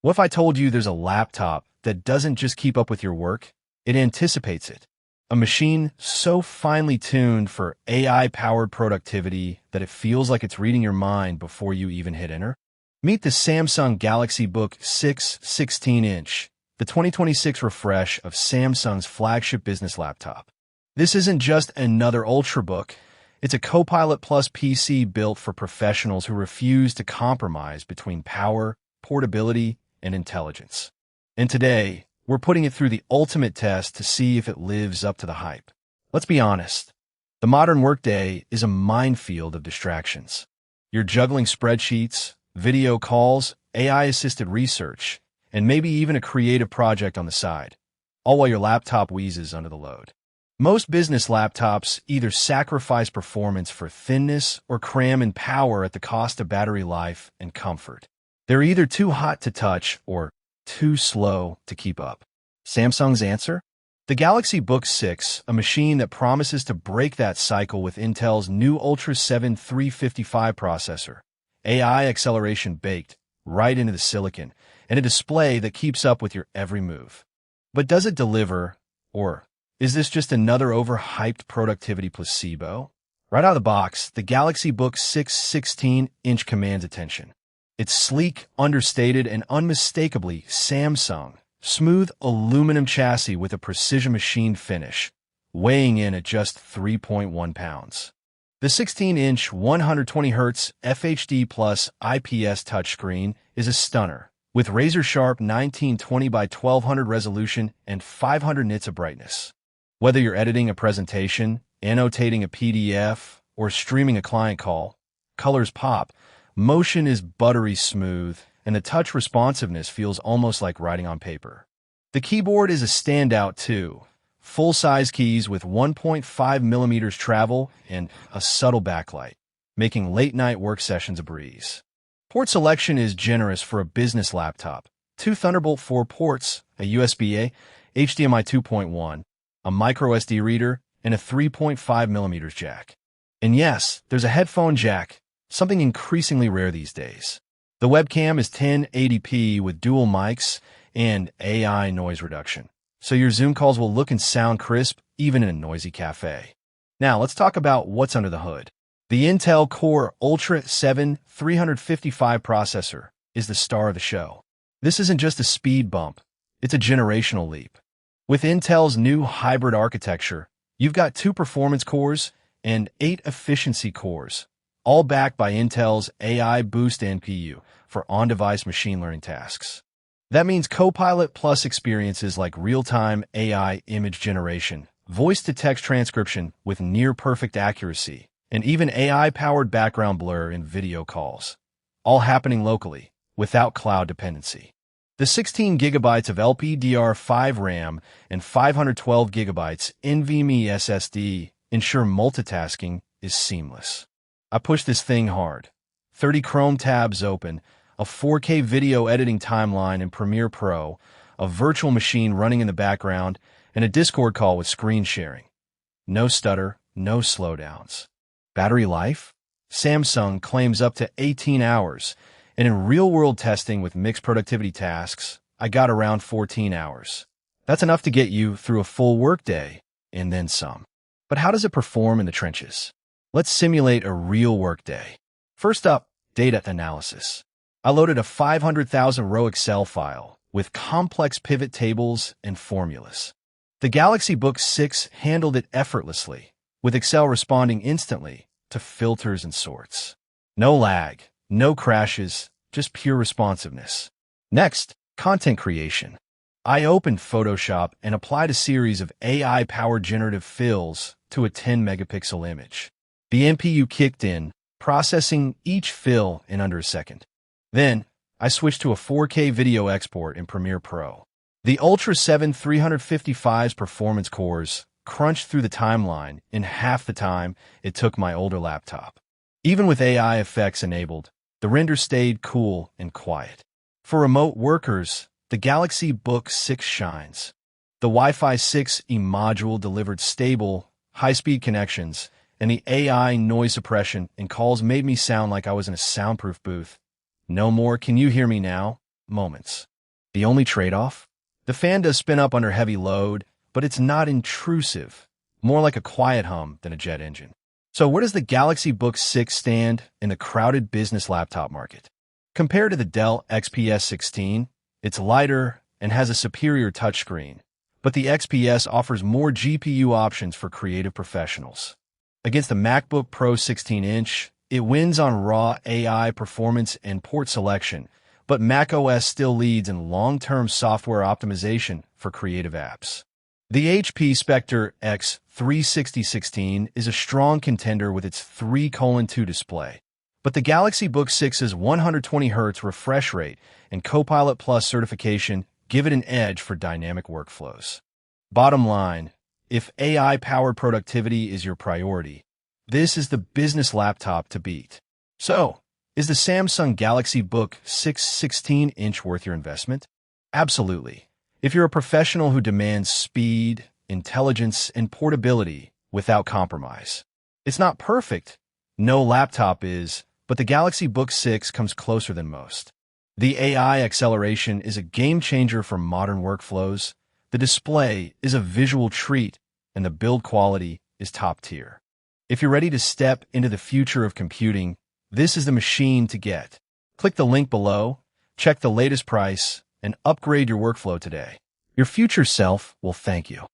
What if I told you there's a laptop that doesn't just keep up with your work, it anticipates it? A machine so finely tuned for AI-powered productivity that it feels like it's reading your mind before you even hit enter? Meet the Samsung Galaxy Book6 16-inch, the 2026 refresh of Samsung's flagship business laptop. This isn't just another Ultrabook. It's a Copilot PC built for professionals who refuse to compromise between power, portability, and intelligence. And today, we're putting it through the ultimate test to see if it lives up to the hype. Let's be honest. The modern workday is a minefield of distractions. You're juggling spreadsheets, video calls, AI-assisted research, and maybe even a creative project on the side, all while your laptop wheezes under the load. Most business laptops either sacrifice performance for thinness or cram in power at the cost of battery life and comfort. They're either too hot to touch or too slow to keep up. Samsung's answer? The Galaxy Book6, a machine that promises to break that cycle with Intel's new Ultra 7 355 processor, AI acceleration baked right into the silicon, and a display that keeps up with your every move. But does it deliver, or is this just another overhyped productivity placebo? Right out of the box, the Galaxy Book6 16-inch commands attention. It's sleek, understated, and unmistakably Samsung. Smooth aluminum chassis with a precision machine finish, weighing in at just 3.1 pounds. The 16-inch 120Hz FHD IPS touchscreen is a stunner, with razor-sharp 1920 by 1200 resolution and 500 nits of brightness. Whether you're editing a presentation, annotating a PDF, or streaming a client call, colors pop, motion is buttery smooth, and the touch responsiveness feels almost like writing on paper. The keyboard is a standout too. Full-size keys with 1.5mm travel and a subtle backlight, making late-night work sessions a breeze. Port selection is generous for a business laptop. 2 Thunderbolt 4 ports, a USB-A, HDMI 2.1, a microSD reader, and a 3.5mm jack. And yes, there's a headphone jack, something increasingly rare these days. The webcam is 1080p with dual mics and AI noise reduction, so your Zoom calls will look and sound crisp even in a noisy cafe. Now, let's talk about what's under the hood. The Intel Core Ultra 7 355 processor is the star of the show. This isn't just a speed bump, it's a generational leap. With Intel's new hybrid architecture, you've got 2 performance cores and 8 efficiency cores, all backed by Intel's AI Boost NPU for on-device machine learning tasks. That means Copilot Plus experiences like real-time AI image generation, voice-to-text transcription with near-perfect accuracy, and even AI-powered background blur in video calls, all happening locally, without cloud dependency. The 16 GB of LPDDR5 RAM and 512 GB NVMe SSD ensure multitasking is seamless. I push this thing hard. 30 Chrome tabs open, a 4K video editing timeline in Premiere Pro, a virtual machine running in the background, and a Discord call with screen sharing. No stutter, no slowdowns. Battery life? Samsung claims up to 18 hours, and in real-world testing with mixed productivity tasks, I got around 14 hours. That's enough to get you through a full workday, and then some. But how does it perform in the trenches? Let's simulate a real workday. First up, data analysis. I loaded a 500,000-row Excel file with complex pivot tables and formulas. The Galaxy Book6 handled it effortlessly, with Excel responding instantly to filters and sorts. No lag, no crashes, just pure responsiveness. Next, content creation. I opened Photoshop and applied a series of AI-powered generative fills to a 10-megapixel image. The NPU kicked in, processing each fill in under a second. Then, I switched to a 4K video export in Premiere Pro. The Ultra 7 355's performance cores crunched through the timeline in half the time it took my older laptop. Even with AI effects enabled, the render stayed cool and quiet. For remote workers, the Galaxy Book6 shines. The Wi-Fi 6E module delivered stable, high-speed connections, and the AI noise suppression in calls made me sound like I was in a soundproof booth. No more "can you hear me now" moments. The only trade-off? The fan does spin up under heavy load, but it's not intrusive, more like a quiet hum than a jet engine. So where does the Galaxy Book6 stand in the crowded business laptop market? Compared to the Dell XPS 16, it's lighter and has a superior touchscreen, but the XPS offers more GPU options for creative professionals. Against the MacBook Pro 16-inch, it wins on raw AI performance and port selection, but macOS still leads in long-term software optimization for creative apps. The HP Spectre X36016 is a strong contender with its 3:2 display, but the Galaxy Book6's 120Hz refresh rate and Copilot Plus certification give it an edge for dynamic workflows. Bottom line, if AI-powered productivity is your priority, this is the business laptop to beat. So, is the Samsung Galaxy Book6 16-inch worth your investment? Absolutely. If you're a professional who demands speed, intelligence, and portability without compromise. It's not perfect. No laptop is, but the Galaxy Book6 comes closer than most. The AI acceleration is a game-changer for modern workflows, the display is a visual treat, and the build quality is top tier. If you're ready to step into the future of computing, this is the machine to get. Click the link below, check the latest price, and upgrade your workflow today. Your future self will thank you.